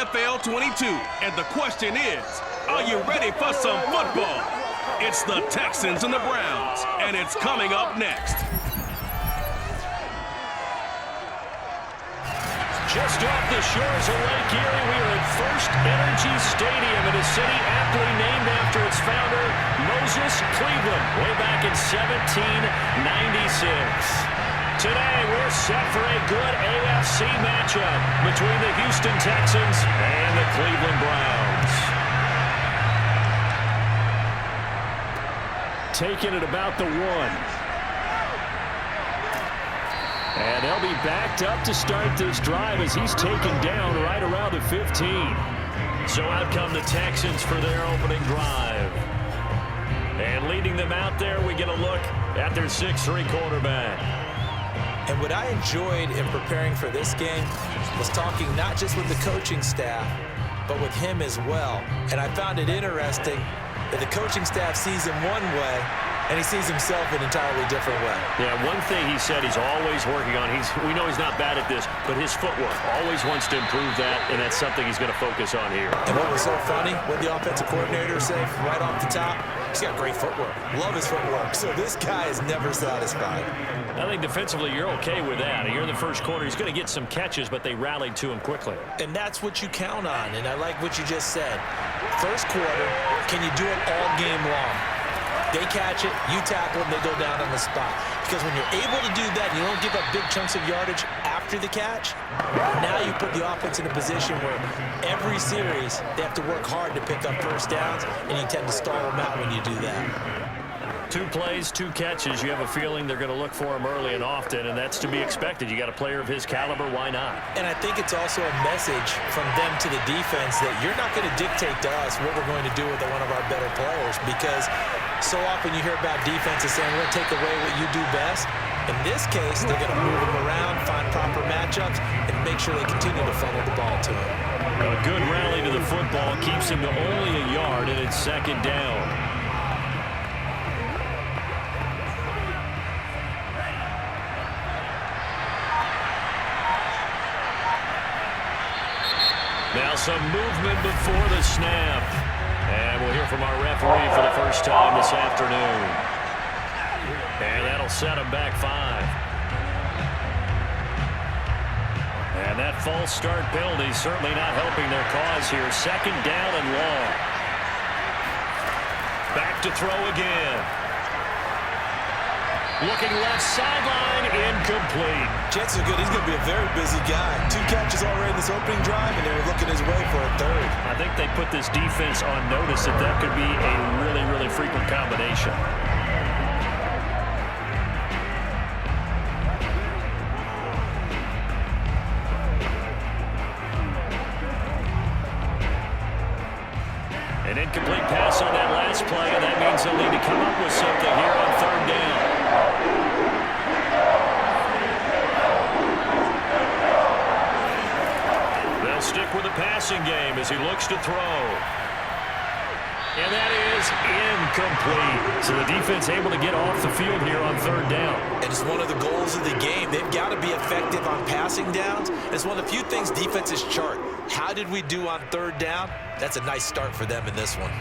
NFL 22. And the question is, are you ready for some football? It's the Texans and the Browns, and it's coming up next. Just off the shores of Lake Erie, we are at First Energy Stadium in a city aptly named after its founder, Moses Cleveland, way back in 1796. Today, we're set for a good AFC matchup between the Houston Texans and the Cleveland Browns. Taking it about the 1. And they'll be backed up to start this drive as he's taken down right around the 15. So out come the Texans for their opening drive. And leading them out there, we get a look at their 6'3" quarterback. And what I enjoyed in preparing for this game was talking not just with the coaching staff, but with him as well. And I found it interesting that the coaching staff sees him one way, and he sees himself an entirely different way. Yeah, one thing he said he's always working on, we know he's not bad at this, but his footwork, always wants to improve that, and that's something he's going to focus on here. And what was so funny, what the offensive coordinator said right off the top, he's got great footwork. Love his footwork. So this guy is never satisfied. I think defensively you're okay with that. Here in the first quarter, he's going to get some catches, but they rallied to him quickly. And that's what you count on, and I like what you just said. First quarter, can you do it all game long? They catch it, you tackle them, they go down on the spot. Because when you're able to do that, you don't give up big chunks of yardage after the catch, now you put the offense in a position where every series they have to work hard to pick up first downs, and you tend to stall them out when you do that. 2 plays, 2 catches. You have a feeling they're going to look for him early and often, and that's to be expected. You got a player of his caliber, why not? And I think it's also a message from them to the defense that you're not going to dictate to us what we're going to do with one of our better players, because so often you hear about defenses saying, we're going to take away what you do best. In this case, they're going to move him around, find proper matchups, and make sure they continue to funnel the ball to him. A good rally to the football keeps him to only a yard, and it's second down. Now some movement before the snap. And we'll hear from our referee for the first time this afternoon. And that'll set him back 5. And that false start penalty certainly not helping their cause here. Second down and long. Back to throw again. Looking left sideline, incomplete. Chances are good he's going to be a very busy guy. 2 catches already in this opening drive, and they're looking his way for a 3rd. I think they put this defense on notice that could be a really, really frequent combination. An incomplete pass on that last play, and that means they'll need to come up with something here on 3rd down. They'll stick with the passing game as he looks to throw. And that is incomplete. So the defense able to get off the field here on 3rd down. And it's one of the goals of the game. They've got to be effective on passing downs. It's one of the few things defenses chart. How did we do on 3rd down? That's a nice start for them in this one.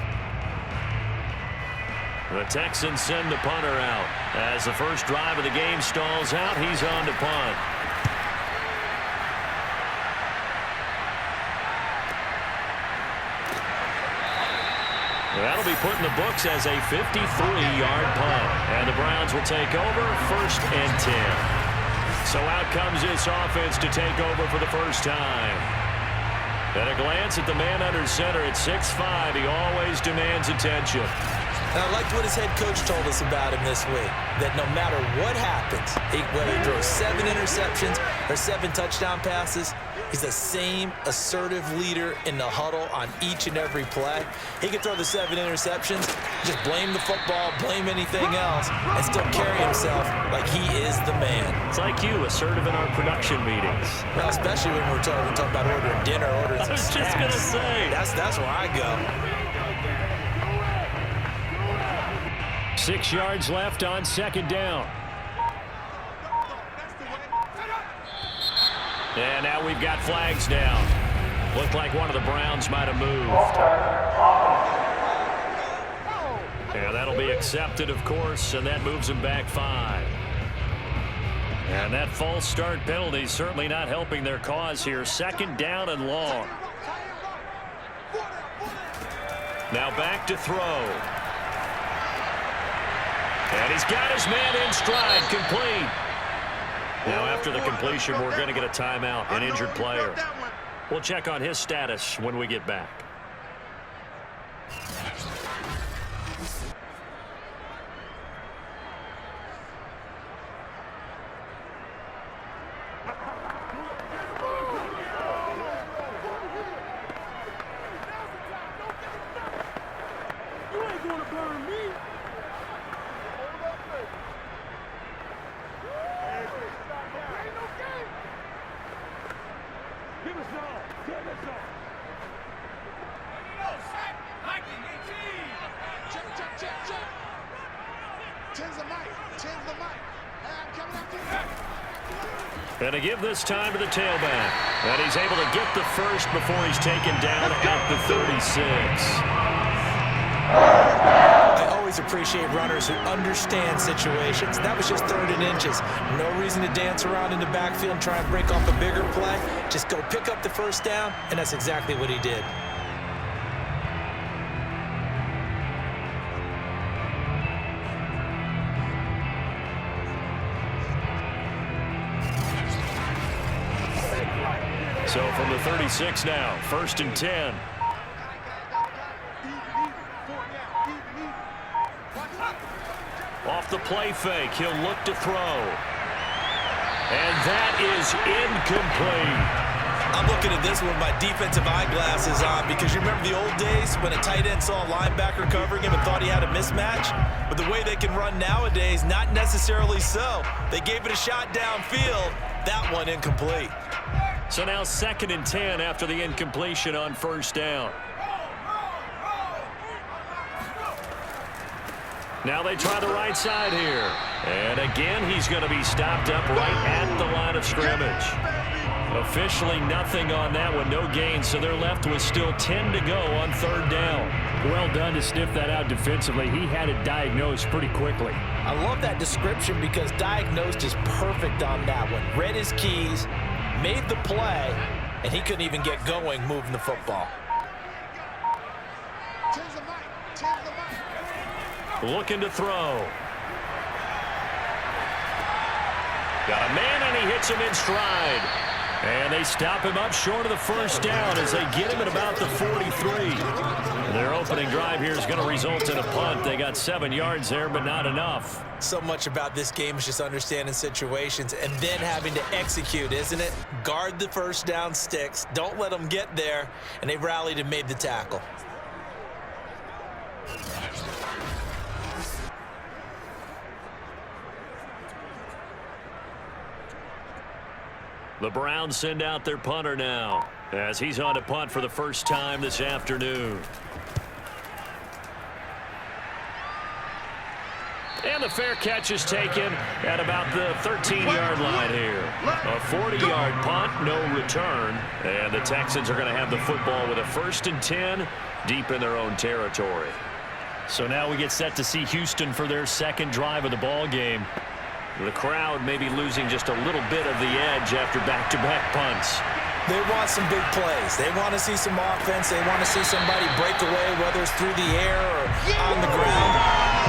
The Texans send the punter out. As the first drive of the game stalls out, he's on to punt. That'll be put in the books as a 53-yard punt. And the Browns will take over 1st and 10. So out comes this offense to take over for the first time. At a glance at the man under center at 6'5", he always demands attention. And I liked what his head coach told us about him this week, that no matter what happens, whether he throws 7 interceptions or 7 touchdown passes, he's the same assertive leader in the huddle on each and every play. He can throw the 7 interceptions, just blame the football, blame anything else, and still carry himself like he is the man. It's like you, assertive in our production meetings. Well, especially when we're talking about ordering dinner, ordering some snacks. I was just going to say. That's where I go. 6 yards left on 2nd down. And now we've got flags down. Looked like one of the Browns might have moved. And that'll be accepted, of course, and that moves him back 5. And that false start penalty certainly not helping their cause here. 2nd down and long. Now back to throw. And he's got his man in stride, complete. Now after the completion, we're going to get a timeout, an injured player. We'll check on his status when we get back. And to give this time to the tailback. And he's able to get the first before he's taken down at the 36. I always appreciate runners who understand situations. That was just 3rd and inches. No reason to dance around in the backfield and try and break off a bigger play. Just go pick up the 1st down, and that's exactly what he did. So from the 36 now, 1st and 10. Off the play fake, he'll look to throw. And that is incomplete. I'm looking at this with my defensive eyeglasses on because you remember the old days when a tight end saw a linebacker covering him and thought he had a mismatch? But the way they can run nowadays, not necessarily so. They gave it a shot downfield. That one incomplete. So now 2nd and 10 after the incompletion on 1st down. Now they try the right side here. And again, he's going to be stopped up right at the line of scrimmage. Officially nothing on that one, no gain, so they're left with still 10 to go on 3rd down. Well done to sniff that out defensively. He had it diagnosed pretty quickly. I love that description because diagnosed is perfect on that one. Read his keys, made the play, and he couldn't even get going moving the football. Looking to throw. Got a man, and he hits him in stride. And they stop him up short of the 1st down as they get him at about the 43. Their opening drive here is going to result in a punt. They got 7 yards there, but not enough. So much about this game is just understanding situations and then having to execute, isn't it? Guard the 1st down sticks. Don't let them get there. And they rallied and made the tackle. The Browns send out their punter now as he's on to punt for the first time this afternoon. And the fair catch is taken at about the 13-yard line here. A 40-yard punt, no return. And the Texans are going to have the football with a 1st and 10 deep in their own territory. So now we get set to see Houston for their 2nd drive of the ball game. The crowd may be losing just a little bit of the edge after back-to-back punts. They want some big plays. They want to see some offense. They want to see somebody break away, whether it's through the air or on the ground.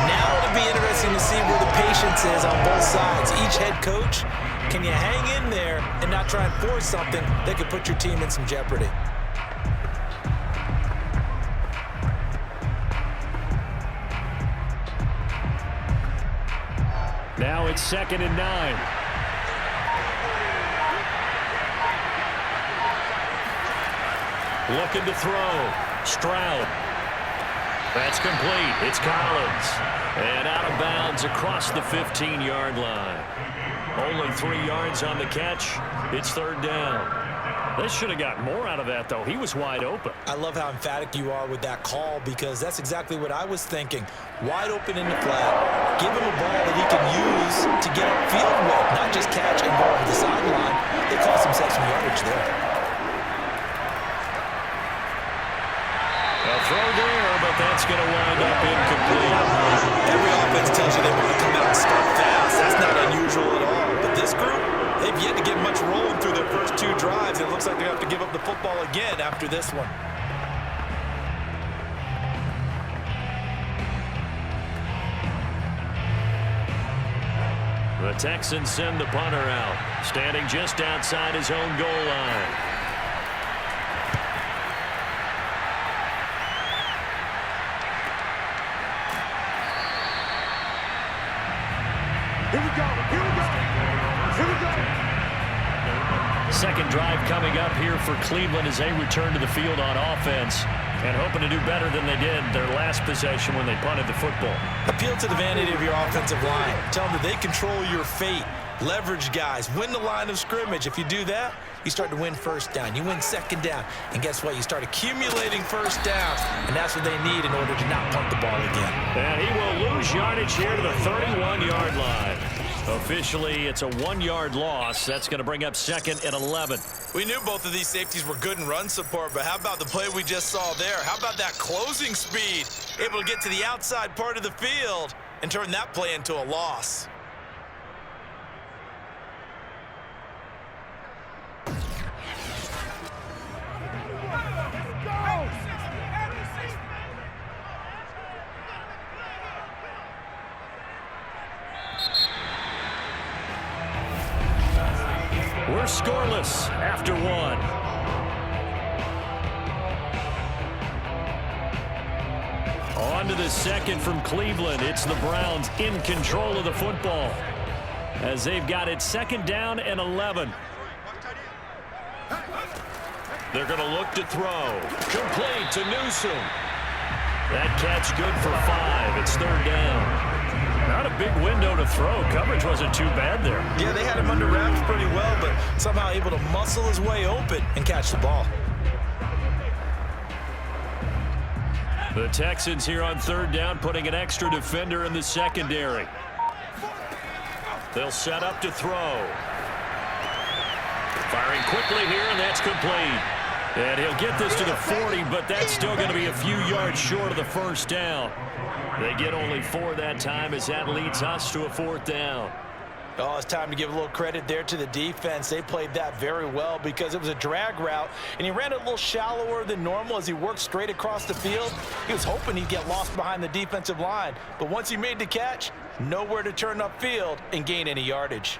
Now it'll be interesting to see where the patience is on both sides. Each head coach, can you hang in there and not try and force something that could put your team in some jeopardy? Now it's 2nd and 9. Looking to throw. Stroud. That's complete. It's Collins. And out of bounds across the 15-yard line. Only 3 yards on the catch. It's 3rd down. They should have got more out of that, though. He was wide open. I love how emphatic you are with that call because that's exactly what I was thinking. Wide open in the flat. Give him a ball that he can use to get upfield with, not just catch and go over the sideline. They cost themselves some yardage there. going to wind up incomplete. Every offense tells you they want to come out and start fast. That's not unusual at all. But this group, they've yet to get much rolling through their first 2 drives. And it looks like they have to give up the football again after this one. The Texans send the punter out, standing just outside his own goal line. Here we go. Here we go. Here we go. Second drive coming up here for Cleveland as they return to the field on offense and hoping to do better than they did their last possession when they punted the football. Appeal to the vanity of your offensive line. Tell them that they control your fate. Leverage guys. Win the line of scrimmage. If you do that, you start to win first down. You win second down. And guess what? You start accumulating first downs. And that's what they need in order to not punt the ball again. And he will lose yardage here to the 31-yard line. Officially, it's a 1-yard loss. That's going to bring up 2nd and 11. We knew both of these safeties were good in run support, but how about the play we just saw there? How about that closing speed? Able to get to the outside part of the field and turn that play into a loss. We're scoreless after 1. On to the second from Cleveland. It's the Browns in control of the football as they've got it 2nd down and 11. They're going to look to throw. Complete to Newsom. That catch good for 5. It's 3rd down. Not a big window to throw. Coverage wasn't too bad there. Yeah, they had him under wraps pretty well, but somehow able to muscle his way open and catch the ball. The Texans here on 3rd down, putting an extra defender in the secondary. They'll set up to throw. Firing quickly here, and that's complete. And he'll get this to the 40, but that's still going to be a few yards short of the first down. They get only 4 that time as that leads us to a 4th down. Oh, it's time to give a little credit there to the defense. They played that very well because it was a drag route, and he ran it a little shallower than normal as he worked straight across the field. He was hoping he'd get lost behind the defensive line, but once he made the catch, nowhere to turn upfield and gain any yardage.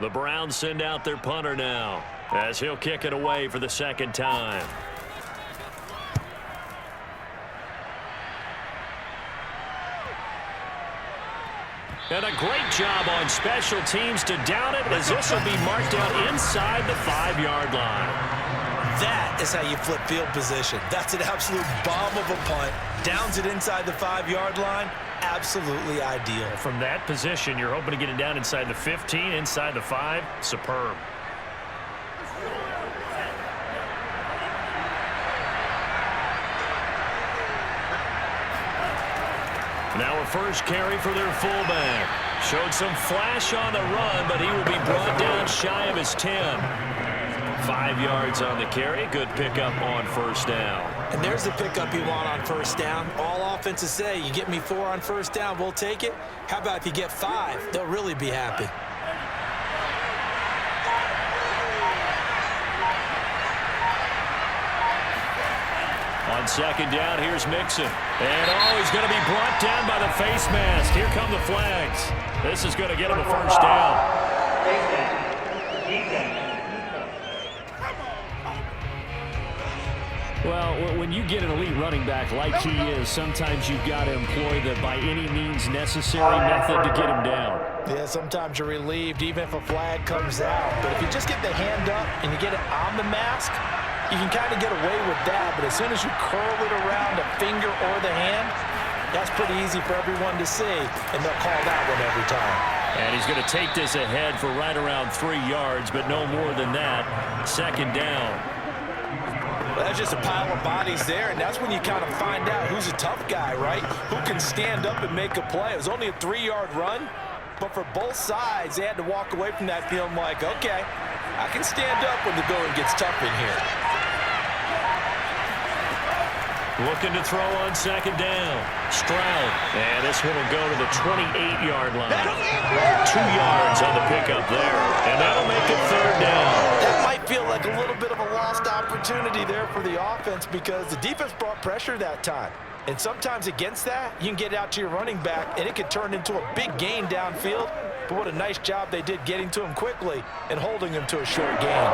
The Browns send out their punter now as he'll kick it away for the 2nd time. And a great job on special teams to down it as this will be marked out inside the 5-yard line. That is how you flip field position. That's an absolute bomb of a punt. Downs it inside the 5-yard line. Absolutely ideal. From that position, you're hoping to get it down inside the 15, inside the 5. Superb. Now a first carry for their fullback. Showed some flash on the run, but he will be brought down shy of his 10. 5 yards on the carry. Good pickup on first down. And there's the pickup you want on first down. All offenses say, you get me 4 on first down, we'll take it. How about if you get 5? They'll really be happy. On 2nd down, here's MIxon. And he's going to be brought down by the face mask. Here come the flags. This is going to get him a first down. Well, when you get an elite running back like he is, sometimes you've got to employ the by any means necessary method to get him down. Yeah, sometimes you're relieved even if a flag comes out. But if you just get the hand up and you get it on the mask, you can kind of get away with that. But as soon as you curl it around the finger or the hand, that's pretty easy for everyone to see, and they'll call that one every time. And he's going to take this ahead for right around 3 yards, but no more than that. 2nd down. Well, that's just a pile of bodies there, and that's when you kind of find out who's a tough guy, right? Who can stand up and make a play. It was only a 3-yard run, but for both sides, they had to walk away from that feeling like, okay, I can stand up when the going gets tough in here. Looking to throw on second down. Stroud. And this one will go to the 28-yard line. 2 yards on the pickup there. And that'll make it third down. That might feel like a little bit of a lost opportunity there for the offense because the defense brought pressure that time. And sometimes against that, you can get out to your running back, and it could turn into a big gain downfield. But what a nice job they did getting to him quickly and holding him to a short gain.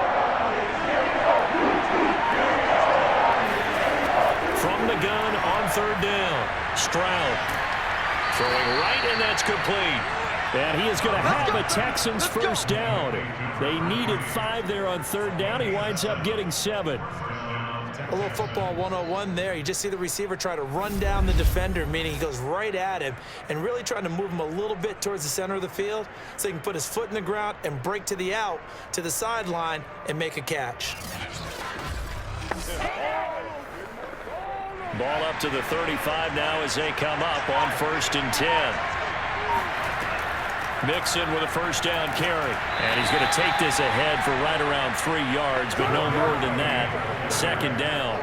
From the gun on third down. Stroud throwing right, and that's complete. And he is going to have a Texans first down. They needed 5 there on third down. He winds up getting 7. A little football 101 there. You just see the receiver try to run down the defender, meaning he goes right at him and really trying to move him a little bit towards the center of the field so he can put his foot in the ground and break to the out, to the sideline, and make a catch. Ball up to the 35 now as they come up on 1st and 10. MIxon with a first down carry. And he's going to take this ahead for right around 3 yards, but no more than that. 2nd down.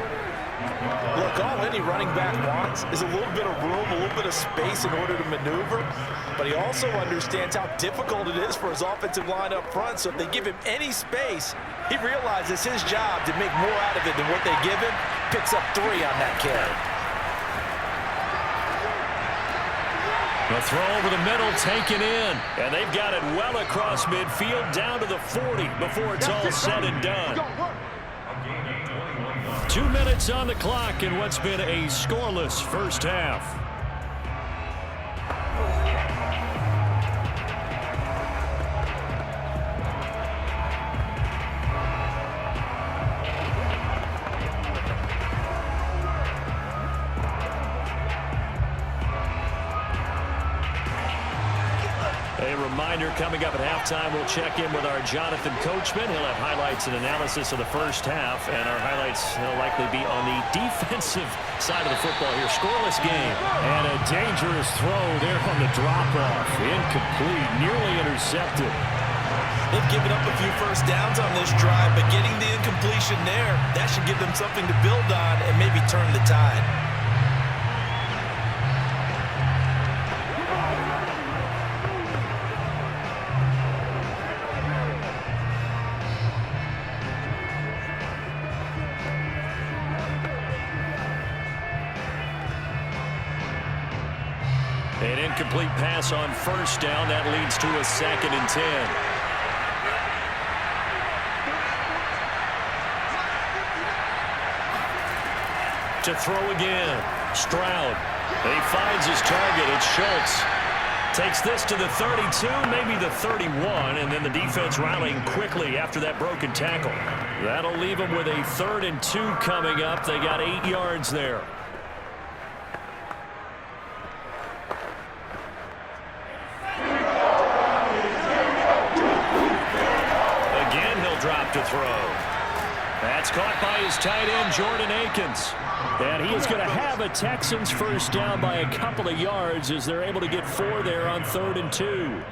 Look, all any running back wants is a little bit of room, a little bit of space in order to maneuver. But he also understands how difficult it is for his offensive line up front. So if they give him any space, he realizes his job to make more out of it than what they give him. Picks up 3 on that carry. The throw over the middle taken in. And they've got it well across midfield down to the 40 before it's all said and done. 2 minutes on the clock in what's been a scoreless first half. Coming up at halftime, we'll check in with our Jonathan Coachman. He'll have highlights and analysis of the first half, and our highlights will likely be on the defensive side of the football here. Scoreless game. And a dangerous throw there on the drop-off. Incomplete, nearly intercepted. They've given up a few first downs on this drive, but getting the incompletion there, that should give them something to build on and maybe turn the tide. An incomplete pass on first down. That leads to a 2nd and 10. To throw again. Stroud. He finds his target. It's Schultz. Takes this to the 32, maybe the 31, and then the defense rallying quickly after that broken tackle. That'll leave them with a 3rd and 2 coming up. They got 8 yards there. To throw. That's caught by his tight end, Jordan Akins. And he is going to have a Texans first down by a couple of yards as they're able to get 4 there on 3rd and 2.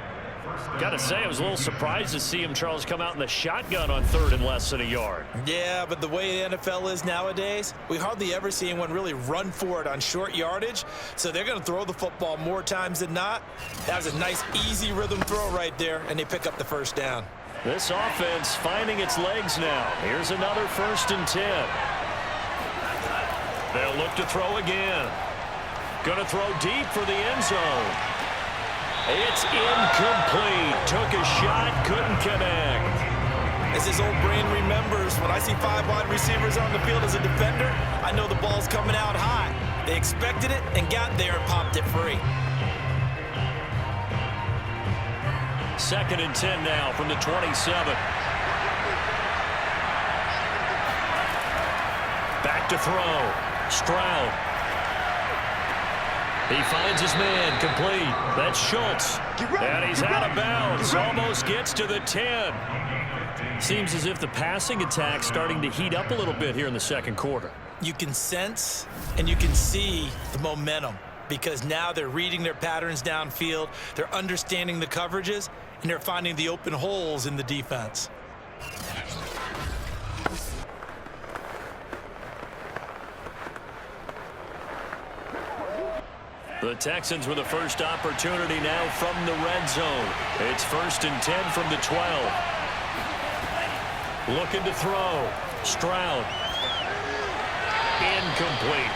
Got to say, I was a little surprised to see him, Charles, come out in the shotgun on 3rd and less than a yard. Yeah, but the way the NFL is nowadays, we hardly ever see anyone really run for it on short yardage. So they're going to throw the football more times than not. That was a nice, easy rhythm throw right there, and they pick up the first down. This offense finding its legs now. Here's another 1st and 10. They'll look to throw again. Going to throw deep for the end zone. It's incomplete. Took a shot, couldn't connect. As his old brain remembers, when I see 5 wide receivers on the field as a defender, I know the ball's coming out high. They expected it and got there and popped it free. 2nd and 10 now from the 27. Back to throw. Stroud. He finds his man, complete. That's Schultz. And he's out of bounds. Almost gets to the 10. Seems as if the passing attack's starting to heat up a little bit here in the 2nd quarter. You can sense and you can see the momentum because now they're reading their patterns downfield, they're understanding the coverages, and they're finding the open holes in the defense. The Texans with the first opportunity now from the red zone. It's 1st and 10 from the 12. Looking to throw. Stroud. Incomplete.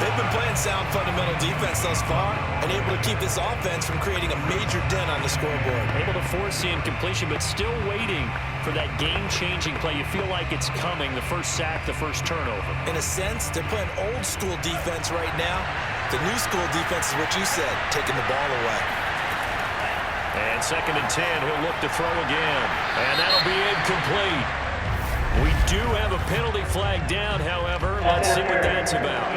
They've been playing sound fundamental defense thus far and able to keep this offense from creating a major dent on the scoreboard. Able to force the incompletion, but still waiting for that game-changing play. You feel like it's coming, the first sack, the first turnover. In a sense, they're playing old-school defense right now. The new school defense is what you said, taking the ball away. And 2nd and 10, he'll look to throw again. And that'll be incomplete. We do have a penalty flag down, however. Let's see what that's about.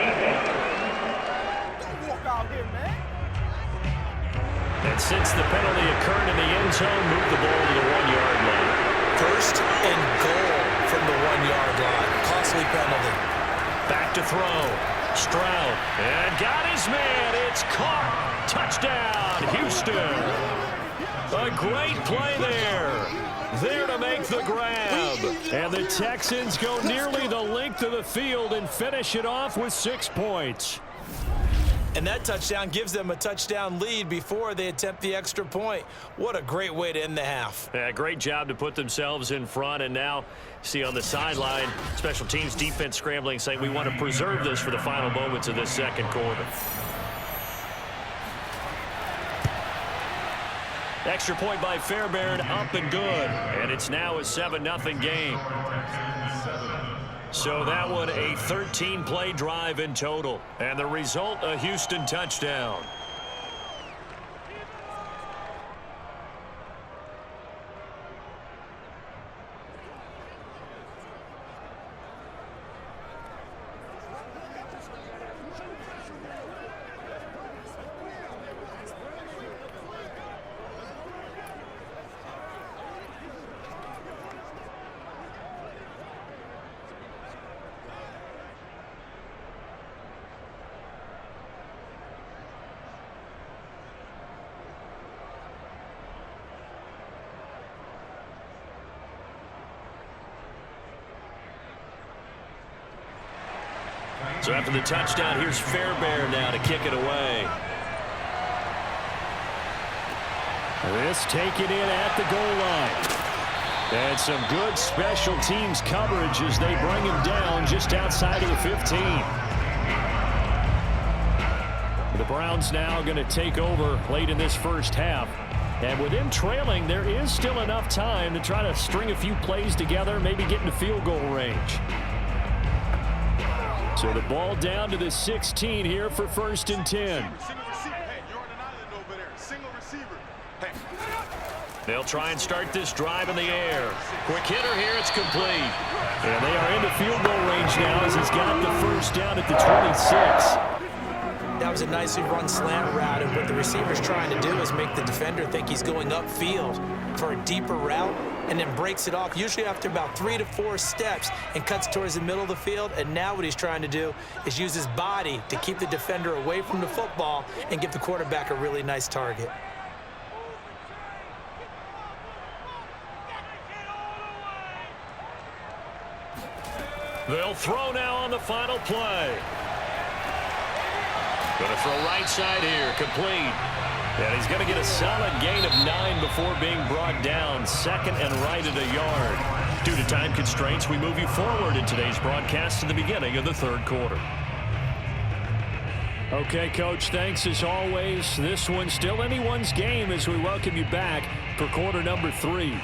And since the penalty occurred in the end zone, move the ball to the 1-yard line. 1st and goal from the 1-yard line. Costly penalty. Back to throw. Stroud. And got his man. It's caught. Touchdown, Houston. A great play there. There to make the grab. And the Texans go nearly the length of the field and finish it off with 6 points. And that touchdown gives them a touchdown lead before they attempt the extra point. What a great way to end the half. Yeah, great job to put themselves in front. And now, see on the sideline, special teams defense scrambling, saying we want to preserve this for the final moments of this second quarter. Extra point by Fairbairn, up and good. And it's now a 7-0 game. So that one a 13-play drive in total. And the result, a Houston touchdown. So after the touchdown, here's Fairbairn now to kick it away. This taken in at the goal line. And some good special teams coverage as they bring him down just outside of the 15. The Browns now going to take over late in this first half. And with them trailing, there is still enough time to try to string a few plays together, maybe get into field goal range. So the ball down to the 16 here for 1st and 10. They'll try and start this drive in the air. Quick hitter here, it's complete. And they are into field goal range now as he's got the first down at the 26. That was a nicely run slant route, and what the receiver's trying to do is make the defender think he's going upfield for a deeper route, and then breaks it off, usually after about 3 to 4 steps, and cuts towards the middle of the field. And now what he's trying to do is use his body to keep the defender away from the football and give the quarterback a really nice target. They'll throw now on the final play. Going to throw right side here, complete. And he's going to get a solid gain of 9 before being brought down. 2nd and right at a yard. Due to time constraints, we move you forward in today's broadcast to the beginning of the 3rd quarter. Okay, Coach, thanks as always. This one's still anyone's game as we welcome you back for quarter number 3.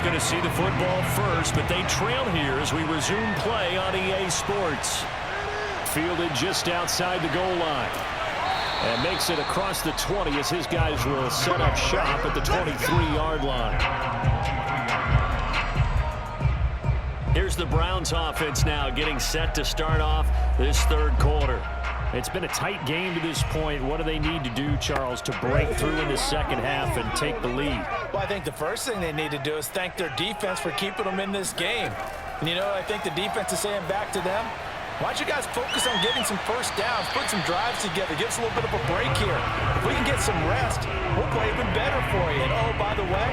Going to see the football first, but they trail here as we resume play on EA Sports. Fielded just outside the goal line. And makes it across the 20 as his guys will set up shop at the 23-yard line. Here's the Browns offense now getting set to start off this 3rd quarter. It's been a tight game to this point. What do they need to do, Charles, to break through in the second half and take the lead? Well, I think the first thing they need to do is thank their defense for keeping them in this game. And, I think the defense is saying back to them, why don't you guys focus on getting some first downs, put some drives together, give us a little bit of a break here. If we can get some rest, we'll play even better for you. And, oh, by the way,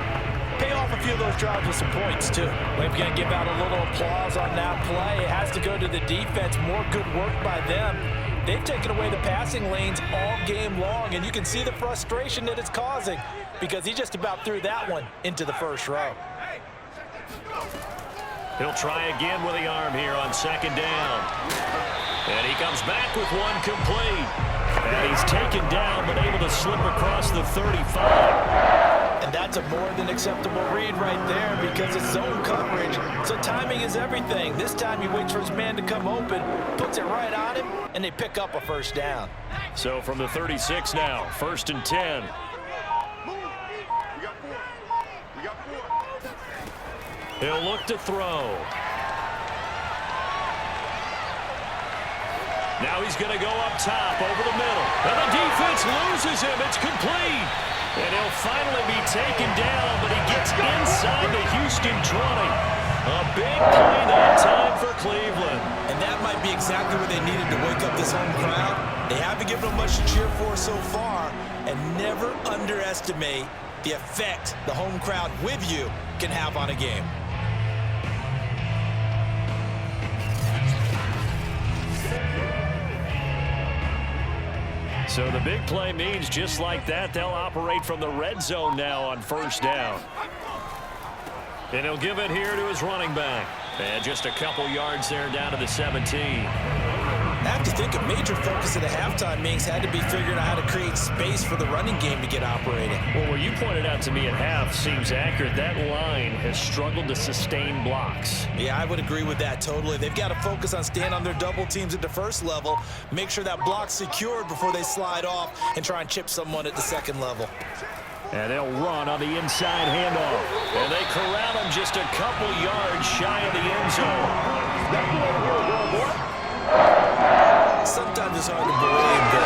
pay off a few of those drives with some points, too. We're going to give out a little applause on that play. It has to go to the defense. More good work by them. They've taken away the passing lanes all game long, and you can see the frustration that it's causing because he just about threw that one into the first row. He'll try again with the arm here on second down. And he comes back with one complete. And he's taken down but able to slip across the 35. And that's a more than acceptable read right there because it's zone coverage. So timing is everything. This time he waits for his man to come open, puts it right on him, and they pick up a first down. So from the 36 now, 1st and 10. He'll look to throw. Now he's going to go up top over the middle. And the defense loses him. It's complete. And he'll finally be taken down, but he gets inside the Houston 20. A big play that time for Cleveland. And that might be exactly what they needed to wake up this home crowd. They haven't given them much to cheer for so far. And never underestimate the effect the home crowd with you can have on a game. So the big play means just like that, they'll operate from the red zone now on first down. And he'll give it here to his running back. And just a couple yards there down to the 17. I have to think a major focus at the halftime means had to be figuring out how to create space for the running game to get operating. Well, what you pointed out to me at half seems accurate. That line has struggled to sustain blocks. Yeah, I would agree with that totally. They've got to focus on staying on their double teams at the first level, make sure that block's secured before they slide off and try and chip someone at the second level. And they'll run on the inside handoff. And they corral him just a couple yards shy of the end zone. Sometimes it's hard to believe, but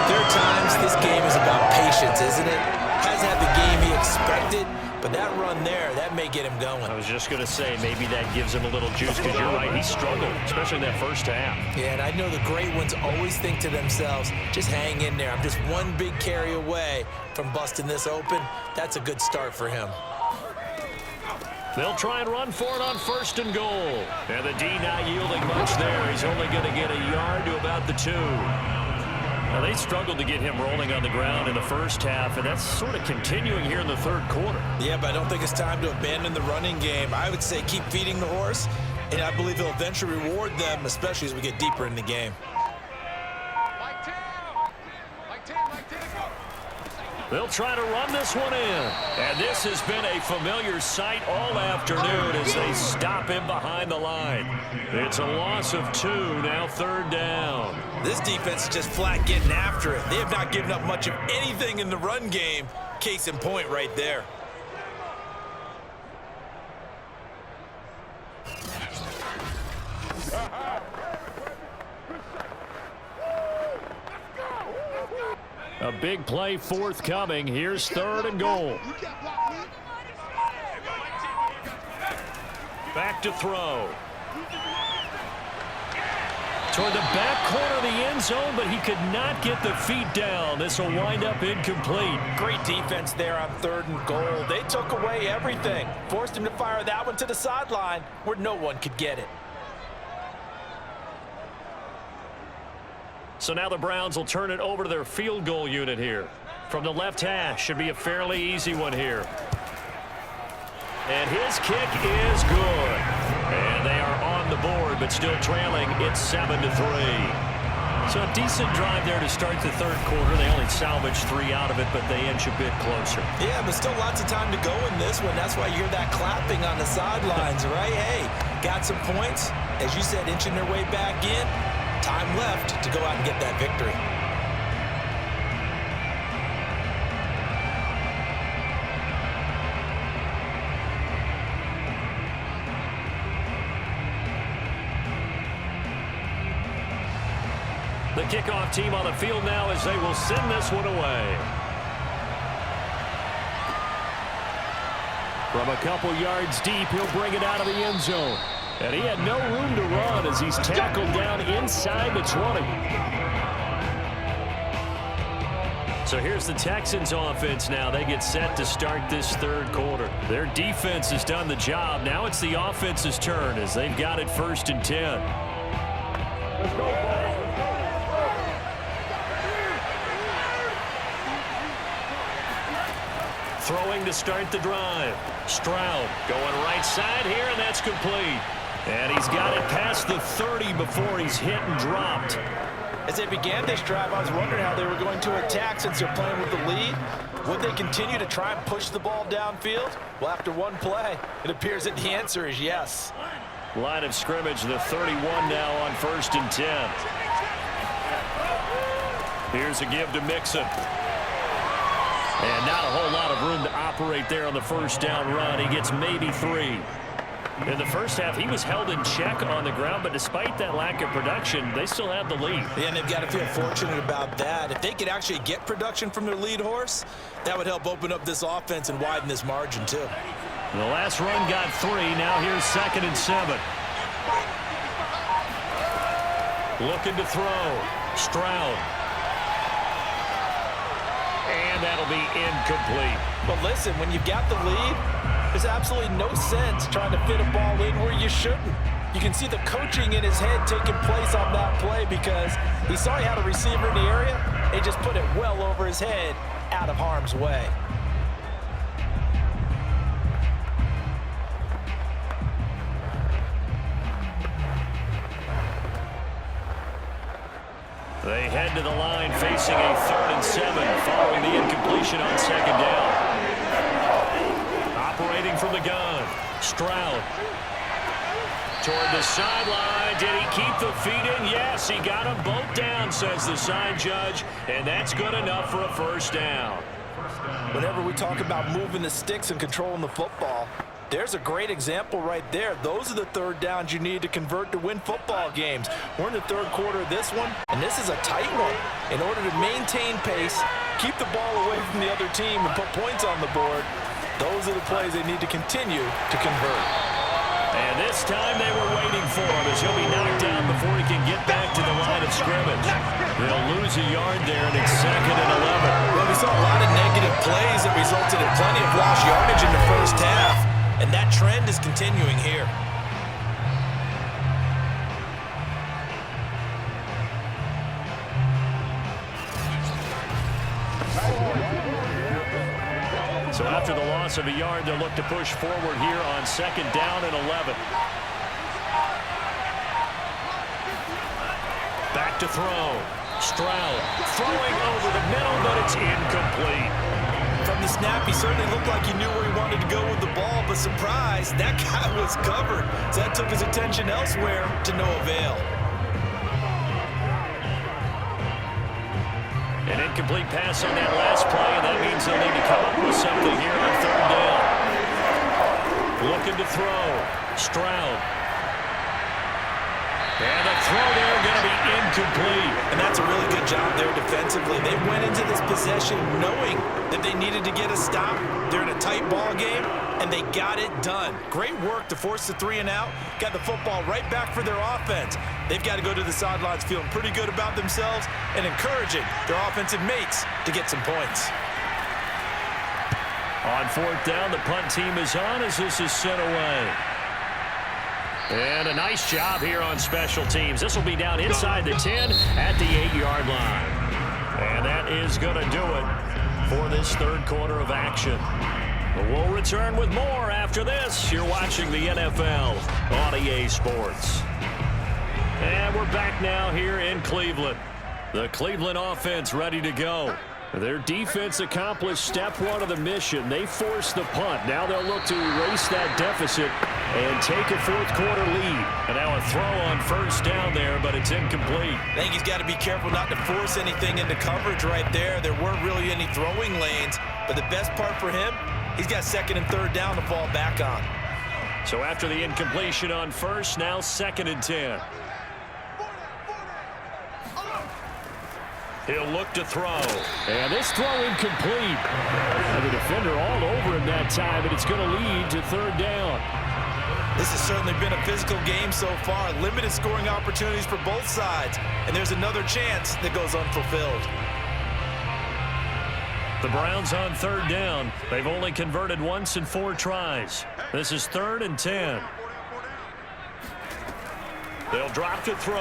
there are times this game is about patience, isn't it? Hasn't had the game he expected, but that run there, that may get him going. I was just going to say, maybe that gives him a little juice because you're right, he struggled, especially in that first half. Yeah, and I know the great ones always think to themselves, just hang in there. I'm just one big carry away from busting this open. That's a good start for him. They'll try and run for it on 1st and goal. And the D not yielding much there. He's only going to get a yard to about the 2. Now, they struggled to get him rolling on the ground in the first half, and that's sort of continuing here in the third quarter. Yeah, but I don't think it's time to abandon the running game. I would say keep feeding the horse, and I believe he'll eventually reward them, especially as we get deeper in the game. They'll try to run this one in. And this has been a familiar sight all afternoon as they stop him behind the line. It's a loss of 2, now 3rd down. This defense is just flat getting after it. They have not given up much of anything in the run game. Case in point right there. A big play forthcoming. Here's 3rd and goal. Back to throw. Toward the back corner of the end zone, but he could not get the feet down. This will wind up incomplete. Great defense there on 3rd and goal. They took away everything. Forced him to fire that one to the sideline where no one could get it. So now the Browns will turn it over to their field goal unit here. From the left hash, should be a fairly easy one here. And his kick is good. And they are on the board, but still trailing. It's 7-3. So a decent drive there to start the third quarter. They only salvaged 3 out of it, but they inch a bit closer. Yeah, but still lots of time to go in this one. That's why you hear that clapping on the sidelines, right? Hey, got some points. As you said, inching their way back in. Time left to go out and get that victory. The kickoff team on the field now as they will send this one away. From a couple yards deep, he'll bring it out of the end zone. And he had no room to run as he's tackled down inside the 20. So here's the Texans offense now. They get set to start this third quarter. Their defense has done the job. Now it's the offense's turn as they've got it 1st and 10. Let's go. Throwing to start the drive. Stroud going right side here, and that's complete. And he's got it past the 30 before he's hit and dropped. As they began this drive, I was wondering how they were going to attack since they're playing with the lead. Would they continue to try and push the ball downfield? Well, after one play, it appears that the answer is yes. Line of scrimmage, the 31 now on 1st and 10. Here's a give to MIxon. And not a whole lot of room to operate there on the first down run. He gets maybe 3. In the first half, he was held in check on the ground, but despite that lack of production, they still have the lead. Yeah, and they've got to feel fortunate about that. If they could actually get production from their lead horse, that would help open up this offense and widen this margin, too. The last run got 3. Now here's 2nd and 7. Looking to throw. Stroud. And that'll be incomplete. But listen, when you've got the lead, there's absolutely no sense trying to fit a ball in where you shouldn't. You can see the coaching in his head taking place on that play because he saw he had a receiver in the area. He just put it well over his head, out of harm's way. They head to the line facing a 3rd and 7 following the incompletion on 2nd down. Operating from the gun, Stroud. Toward the sideline. Did he keep the feet in? Yes, he got them both down, says the side judge, and that's good enough for a 1st down. Whenever we talk about moving the sticks and controlling the football, there's a great example right there. Those are the 3rd downs you need to convert to win football games. We're in the 3rd quarter of this one, and this is a tight one. In order to maintain pace, keep the ball away from the other team, and put points on the board, those are the plays they need to continue to convert. And this time they were waiting for him as he'll be knocked down before he can get back to the line of scrimmage. They'll lose a yard there, and it's 2nd and 11. Well, we saw a lot of negative plays that resulted in plenty of lost yardage in the first half. And that trend is continuing here. So after the loss of a yard, they'll look to push forward here on 2nd down and 11. Back to throw. Stroud throwing over the middle, but it's incomplete. From the snap, he certainly looked like he knew where he wanted to go with the ball, but surprise, that guy was covered. So that took his attention elsewhere to no avail. An incomplete pass on that last play, and that means they'll need to come up with something here on 3rd down. Looking to throw. Stroud. And the throw there going to be incomplete. And that's a really good job there defensively. They went into this possession knowing that they needed to get a stop. They're in a tight ball game, and they got it done. Great work to force the 3 and out. Got the football right back for their offense. They've got to go to the sidelines feeling pretty good about themselves and encouraging their offensive mates to get some points. On 4th down, the punt team is on as this is sent away. And a nice job here on special teams. This will be down inside the 10 at the 8-yard line. And that is going to do it for this 3rd quarter of action. But we'll return with more after this. You're watching the NFL on EA Sports. And we're back now here in Cleveland. The Cleveland offense ready to go. Their defense accomplished step 1 of the mission. They forced the punt. Now they'll look to erase that deficit and take a 4th quarter lead. And now a throw on 1st down there, but it's incomplete. I think he's got to be careful not to force anything into coverage right there. There weren't really any throwing lanes. But the best part for him, he's got 2nd and 3rd down to fall back on. So after the incompletion on 1st, now 2nd and 10. He'll look to throw. And this throw incomplete. And the defender all over him that time, and it's going to lead to third down. This has certainly been a physical game so far. Limited scoring opportunities for both sides. And there's another chance that goes unfulfilled. The Browns on third down. They've only converted once in 4 tries. This is 3rd and 10. They'll drop to throw.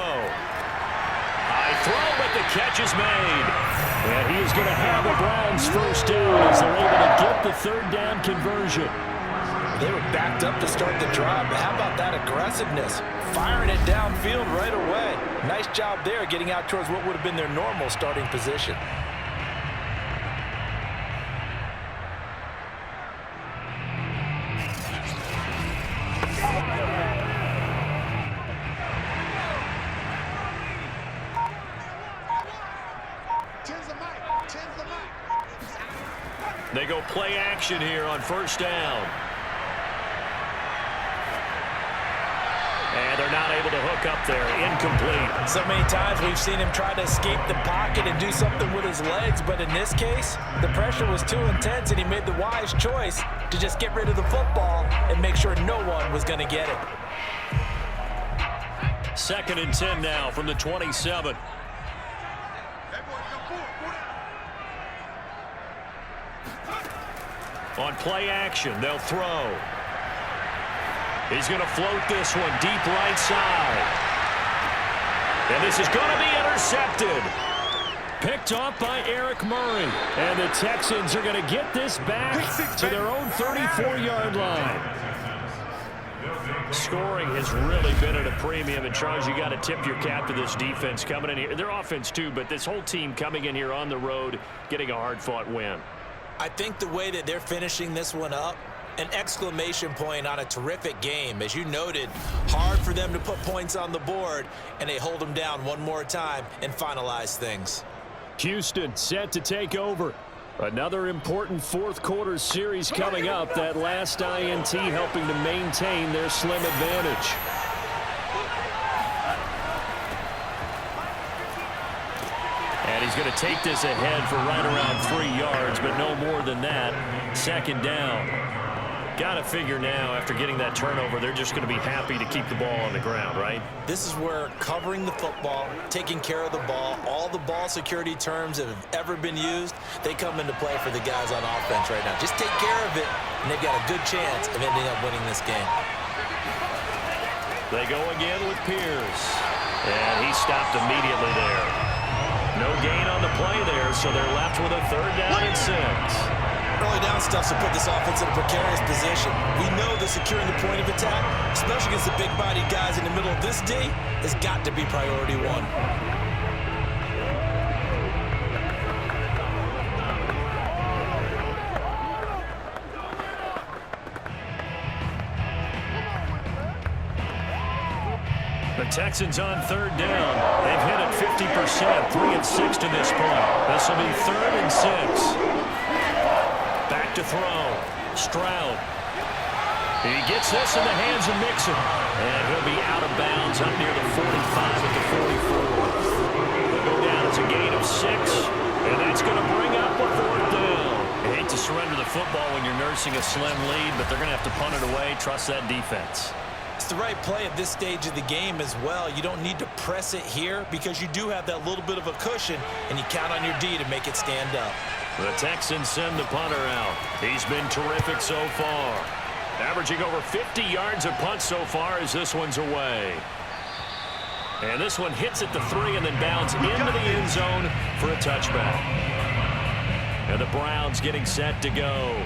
High throw, but the catch is made. And he is going to have the Browns first down as they're able to get the third down conversion. They were backed up to start the drive, but how about that aggressiveness? Firing it downfield right away. Nice job there getting out towards what would have been their normal starting position. They go play action here on first down. And they're not able to hook up there. Incomplete. So many times we've seen him try to escape the pocket and do something with his legs, but in this case, the pressure was too intense and he made the wise choice to just get rid of the football and make sure no one was going to get it. 2nd and 10 now from the 27. On play action, they'll throw. He's going to float this one deep right side. And this is going to be intercepted. Picked off by Eric Murray. And the Texans are going to get this back to their own 34-yard line. Scoring has really been at a premium. And, Charles, you got to tip your cap to this defense coming in here. Their offense, too, but this whole team coming in here on the road, getting a hard-fought win. I think the way that they're finishing this one up, an exclamation point on a terrific game. As you noted, hard for them to put points on the board, and they hold them down one more time and finalize things. Houston set to take over. Another important fourth-quarter series coming up. That last INT helping to maintain their slim advantage. And he's going to take this ahead for right around 3 yards, but no more than that. 2nd down. Got to figure now, after getting that turnover, they're just going to be happy to keep the ball on the ground, right? This is where covering the football, taking care of the ball, all the ball security terms that have ever been used, they come into play for the guys on offense right now. Just take care of it, and they've got a good chance of ending up winning this game. They go again with Pierce. And he stopped immediately there. No gain on the play there, so they're left with a 3rd down and 6. Early down stuffs will put this offense in a precarious position. We know that securing the point of attack, especially against the big-bodied guys in the middle of this D, has got to be priority 1. The Texans on 3rd down. They've hit it 50%, 3 and 6 to this point. This will be 3rd and 6. Back to throw. Stroud. He gets this in the hands of MIxon. And he'll be out of bounds up near the 45 at the 44. They'll go down as a gain of 6. And that's going to bring up a 4th down. You hate to surrender the football when you're nursing a slim lead, but they're going to have to punt it away. Trust that defense. It's the right play at this stage of the game as well. You don't need to press it here because you do have that little bit of a cushion, and you count on your D to make it stand up. The Texans send the punter out. He's been terrific so far. Averaging over 50 yards of punt so far as this one's away. And this one hits at the 3 and then bounds into the end zone for a touchback. And the Browns getting set to go.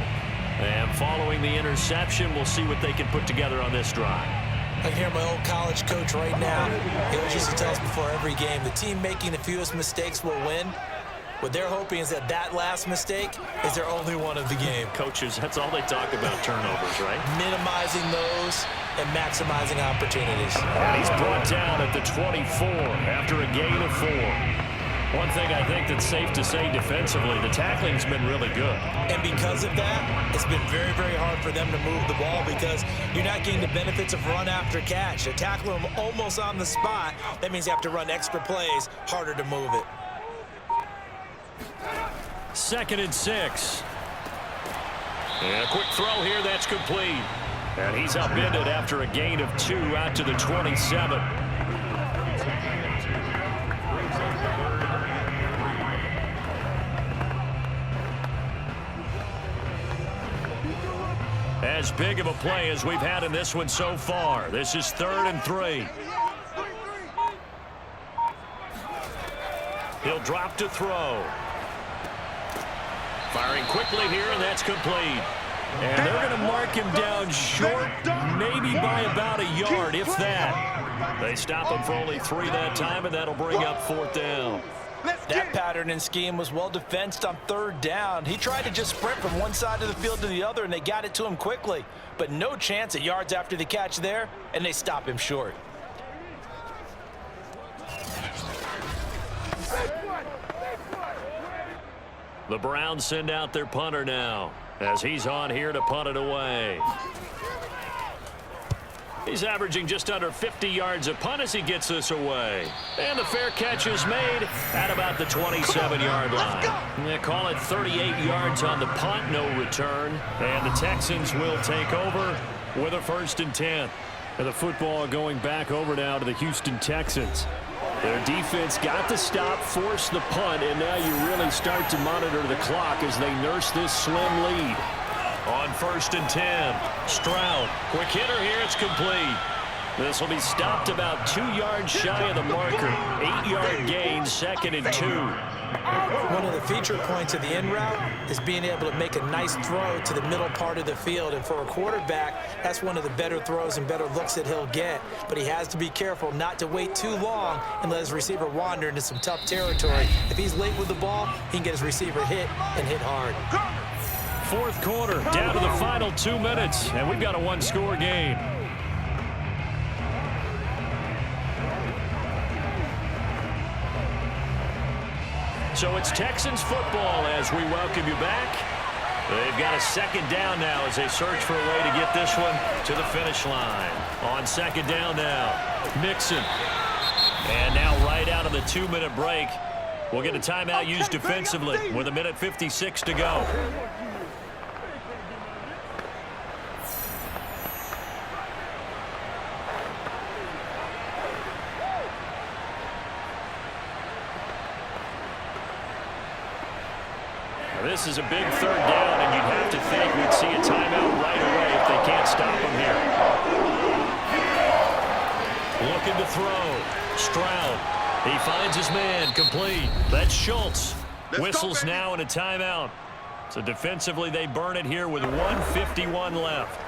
And following the interception, we'll see what they can put together on this drive. I can hear my old college coach right now. He always used to tell us before every game, the team making the fewest mistakes will win. What they're hoping is that that last mistake is their only one of the game. Coaches, that's all they talk about, turnovers, right? Minimizing those and maximizing opportunities. And he's brought down at the 24 after a gain of 4. One thing I think that's safe to say defensively, the tackling's been really good. And because of that, it's been very, very hard for them to move the ball because you're not getting the benefits of run after catch. They're tackling them almost on the spot. That means you have to run extra plays, harder to move it. 2nd and 6. And a quick throw here, that's complete. And he's upended after a gain of 2 out to the 27. As big of a play as we've had in this one so far. This is 3rd and 3. He'll drop to throw. Firing quickly here, and that's complete. And they're going to mark him down short, maybe by about a yard, if that. They stop him for only 3 that time, and that'll bring up 4th down. That pattern and scheme was well defensed on 3rd down. He tried to just sprint from one side of the field to the other, and they got it to him quickly. But no chance at yards after the catch there, and they stop him short. The Browns send out their punter now, as he's on here to punt it away. He's averaging just under 50 yards a punt as he gets this away. And the fair catch is made at about the 27-yard line. They call it 38 yards on the punt, no return. And the Texans will take over with a 1st and 10. And the football going back over now to the Houston Texans. Their defense got the stop, forced the punt, and now you really start to monitor the clock as they nurse this slim lead. On 1st and 10, Stroud, quick hitter here, it's complete. This will be stopped about 2 yards shy of the marker. 8-yard gain, 2nd and 2. One of the feature points of the in route is being able to make a nice throw to the middle part of the field. And for a quarterback, that's one of the better throws and better looks that he'll get. But he has to be careful not to wait too long and let his receiver wander into some tough territory. If he's late with the ball, he can get his receiver hit and hit hard. 4th quarter, down to the final 2 minutes, and we've got a 1-score game. So it's Texans football as we welcome you back. They've got a 2nd down now as they search for a way to get this one to the finish line. On 2nd down now, MIxon. And now right out of the 2-minute break, we'll get a timeout used defensively with 1:56 to go. This is a big 3rd down, and you'd have to think we'd see a timeout right away if they can't stop him here. Looking to throw. Stroud. He finds his man. Complete. That's Schultz. Whistles now in a timeout. So defensively, they burn it here with 1:51 left.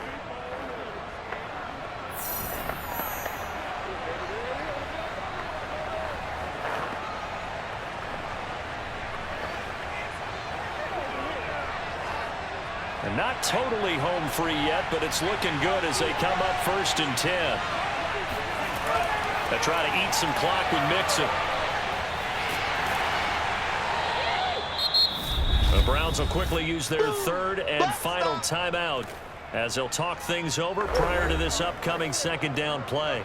And not totally home free yet, but it's looking good as they come up 1st and 10. They try to eat some clock with MIxon. The Browns will quickly use their 3rd and final timeout as they'll talk things over prior to this upcoming 2nd down play.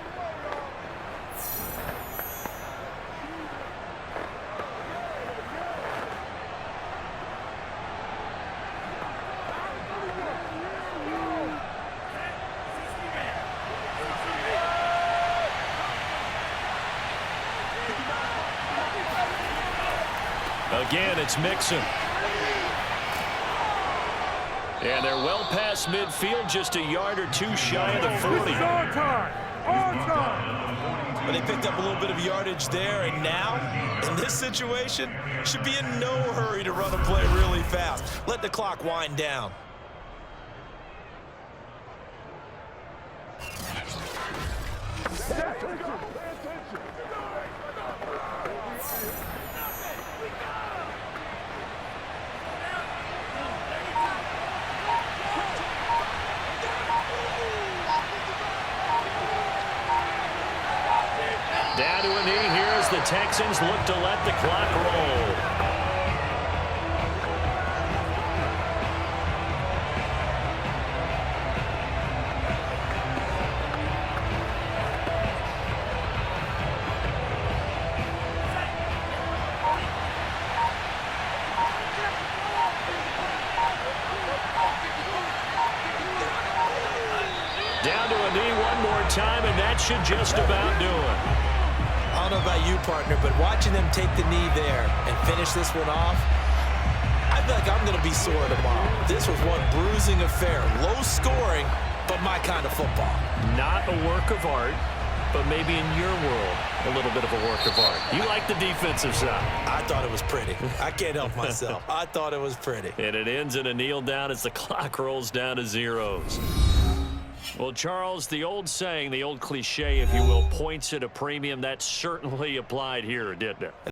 Again, it's MIxon. And they're well past midfield, just a yard or 2 shy of the 40. On time. On time. But they picked up a little bit of yardage there, and now, in this situation, should be in no hurry to run a play really fast. Let the clock wind down. Down to a knee here as the Texans look to let the clock roll. a knee one more time, and that should just about do it. I don't know about you, partner, but watching them take the knee there and finish this one off, I feel like I'm going to be sore tomorrow. This was one bruising affair. Low scoring, but my kind of football. Not a work of art, but maybe in your world, a little bit of a work of art. You like the defensive side. I thought it was pretty. I can't help myself. I thought it was pretty. And it ends in a kneel down as the clock rolls down to zeros. Well, Charles, the old saying, the old cliche, if you will, points at a premium. That certainly applied here, didn't it?